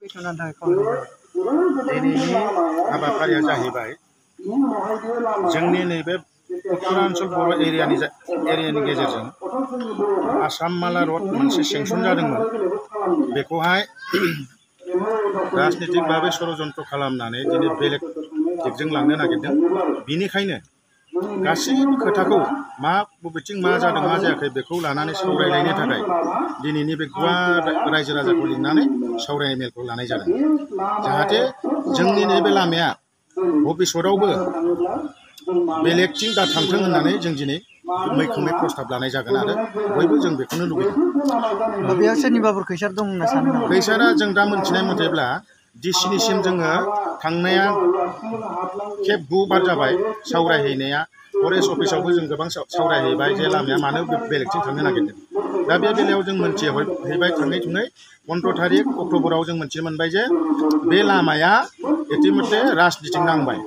दिनैनि हाबाफारिया जाहैबाय जोंनि नैबे उत्तरांचल बर' एरियानि गेजेरजों आसाम माला रड मोनसे सेंसन जादोंमोन। बेखौहाय राजनितिक भाबै षड़यन्त्र खालामनानै दिनै बेलेग दिगजों लांनो नागिरदों। बिनिखायनो गासैबो खोथाखौ बबेथिं मा जादों मा जायाखै बेखौ लानानै सावरायलायनो थाखाय दिनैनि बे गुवार रायजो राजाखौ लिंनानै सावरायनाय मेलखौ लानाय जादों। जाहाथे जोंनि नैबे लामाया भबिष्यतावबो बेलेगथिं दा थांथों होननानै जों दिनै मैखोमै प्रस्ताब लानाय जागोन आरो बयबो जों बेखौनो लुबैदों। बेयाव सोरनिबाफोर खैसार दं होनना सानो नामा? खैसारा जों दा मोनथिनाय मथेब्ला डिसिनिसिम जोङो थांनाया खेब 9 बार जाबाय सावरायहैनाया। फरेस्ट अफिसावबो जों गोबां सावरायहैबाय जे लामाया मानो बेलेगथिं थांनो नागिरदों। दा बे बेलायाव जों मोनथिहैबाय थाङै 15 तारिख अक्ट'बराव जों मोनथिनो मोनबाय जे बे लामाया इतिमध्य राजनितिक नांबाय।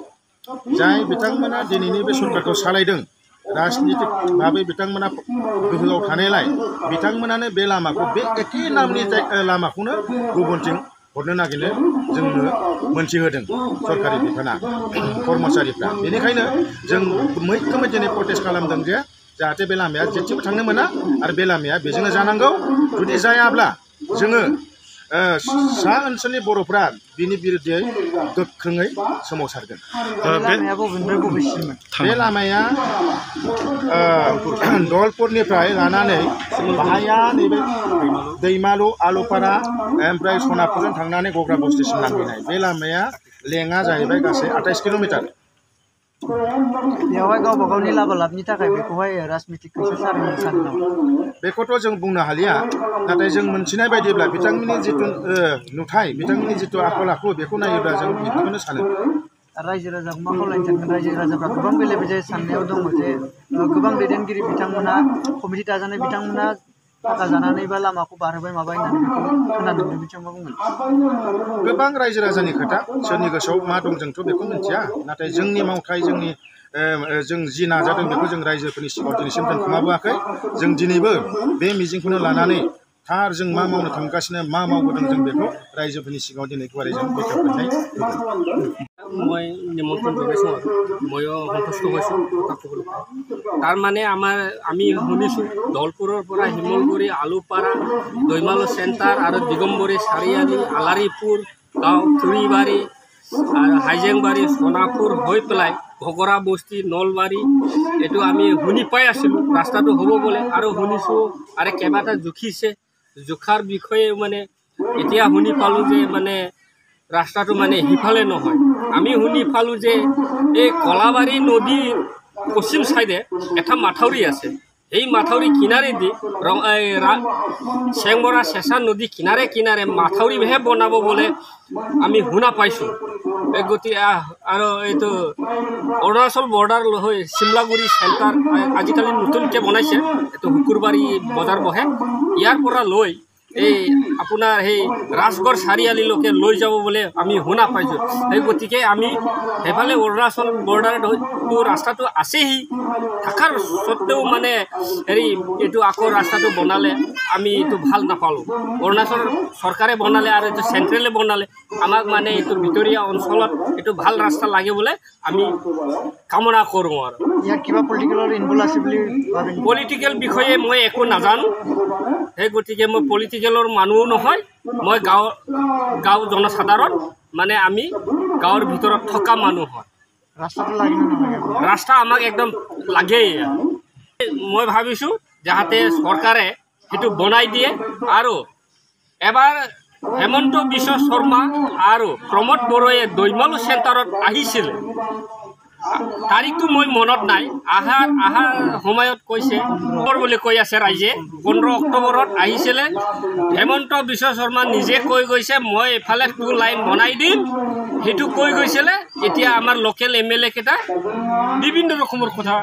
जाय बिथांमोना दिनैनि बे सरकारखौ सालायदों राजनितिक भाबै बिथांमोना गोहोआव थानायलाय बिथांमोनानो बे लामाखौ बे एखे नामनि लामाखौनो गुबुनथिं हरनो नागिरनो जोंनो मोनथिहोदों सरकारि बिफाना कर्मचारिफ्रा। बेनिखायनो जों मैखोमै दिनै प्रटेस्ट खालामदों जे जाहाथे बे लामाया जेथिंबो थांनो मोना आरो बे लामाया बेजोंनो जानांगौ। जुदि जायाब्ला जोङो सा ओनसोलनि बर'फ्रा बिनि बिरुद्धै गोख्रोङै सोमावसारगोन। बे लामाया दलपुरनिफ्राय लानानै बाहाया नैबे दैमालु आलुपारा ओमफ्राय सनापुरजों थांनानै गग्रा बस्तिसिम नांहैनाय बे लामाया लेङा जाहैबाय गासै 28 किल'मिटार। बेवहाय गावबा गावनि लाबनि थाखाय बेखौहाय राजनितिक खैसार सानो नामा? बेखौथ' जों बुंनो हालिया। नाथाय जों मोनथिनाय बायदिब्ला बिथांमोननि जिथु नुथाय बिथांमोननि जिथु आखल आखु बेखौ नायोब्ला जों बेखौनो सानो। रायजो राजाखौ मा खावलायनो सानगोन? रायजो राजाफ्रा गोबां बेले बेजे साननायाव दङ जे गोबां दैदेनगिरि बिथांमोना कमिटि दाजानाय बिथांमोना थाखा जानानै बा लामाखौ बारहोबाय माबाय होननानै बेखौ खोनानो मोनदों। बिथिङाव मा बुंगोन? गोबां रायजो राजानि खोथा सोरनि गोसोआव मा दं जोंथ' बेखौ मिथिया। नाथाय जोंनि मावथाय जों जि नाजादों बेखौ जों रायजोफोरनि सिगाङाव दिनैसिम दोनखोमाबोआखै। जों दिनैबो बे मिजिंखौनो लानानै थार जों मा मावनो थांगासिनो मा मावबोदों जों बेखौ रायजोफोरनि सिगाङाव दिनै गुवारै जों बेखेवफिननाय মই নিমন্ত্রণ জনাইছোঁ আৰু ময়ো সন্তুষ্ট হৈছোঁ কথাটো। তাৰমানে আমি শুনিছোঁ দলপুৰৰ পৰা শিমলগুৰি আলুপাৰা দৈমালু চেণ্টাৰ আৰু দিগম্বৰী চাৰিআলি আলাৰীপুৰ গাঁও থুৰিবাৰী আৰু হাইজেংবাৰী সোণাপুৰ হৈ পেলাই ঘগৰা বস্তি নলবাৰী এইটো আমি শুনি পাই আছিলোঁ ৰাস্তাটো হ'ব বুলি। আৰু শুনিছোঁ আৰু কেইবাটা জুখিছে জোখাৰ বিষয়ে মানে এতিয়া শুনি পালোঁ যে মানে ৰাস্তাটো মানে সিফালে নহয়। আমি শুনি পালোঁ যে এই কলাবাৰী নদীৰ পশ্চিম চাইডে এটা মাথাউৰি আছে। এই মাথাউৰি কিনাৰেদি চেংমৰা চেঁচা নদী কিনাৰে কিনাৰে মাথাউৰিহে বনাব বলে আমি শুনা পাইছোঁ। গতিকে আৰু এইটো অৰুণাচল বৰ্ডাৰ হৈ চিমলাগুৰি চেণ্টাৰ আজিকালি নতুনকৈ বনাইছে। এইটো শুকুৰবাৰী বজাৰ বহে। ইয়াৰ পৰা লৈ এই আপোনাৰ সেই ৰাজগড় চাৰিআলিলৈকে লৈ যাব বুলি আমি শুনা পাইছোঁ। সেই গতিকে আমি সেইফালে অৰুণাচল বৰ্ডাৰত ৰাস্তাটো আছেই থকাৰ স্বত্বেও মানে এইটো আকৌ ৰাস্তাটো বনালে আমি এইটো ভাল নাপালোঁ। অৰুণাচল চৰকাৰে বনালে আৰু এইটো চেণ্ট্ৰেলে বনালে আমাক মানে এইটো ভিতৰীয়া অঞ্চলত এইটো ভাল ৰাস্তা লাগে বোলে আমি কামনা কৰোঁ। আৰু ইয়াত কিবা পলিটিকেলৰ ইনভলভ আছে বুলি ভাবে? পলিটিকেল বিষয়ে মই একো নাজানো। সেই গতিকে মই পলিটিকেলৰ মানুহো নহয়। মই গাঁও জনসাধাৰণ মানে আমি গাঁৱৰ ভিতৰত থকা মানুহ হয়। ৰাস্তাটো লাগে নে নালাগে? ৰাস্তা আমাক একদম লাগেই। মই ভাবিছোঁ যাতে চৰকাৰে সেইটো বনাই দিয়ে। আৰু এবাৰ হেমন্ত বিশ্ব শৰ্মা আৰু প্ৰমোদ বড়োৱে দৈমালু চেণ্টাৰত আহিছিল। তাৰিখটো মই মনত নাই। অহাৰ সময়ত কৈছে বুলি কৈ আছে ৰাইজে 15 অক্টোবৰত আহিছিলে। হেমন্ত বিশ্ব শৰ্মা নিজে কৈ গৈছে মই এফালে 2 লাইন বনাই দিম সেইটো কৈ গৈছিলে। এতিয়া আমাৰ লোকেল MLA কেইটা বিভিন্ন ৰকমৰ কথা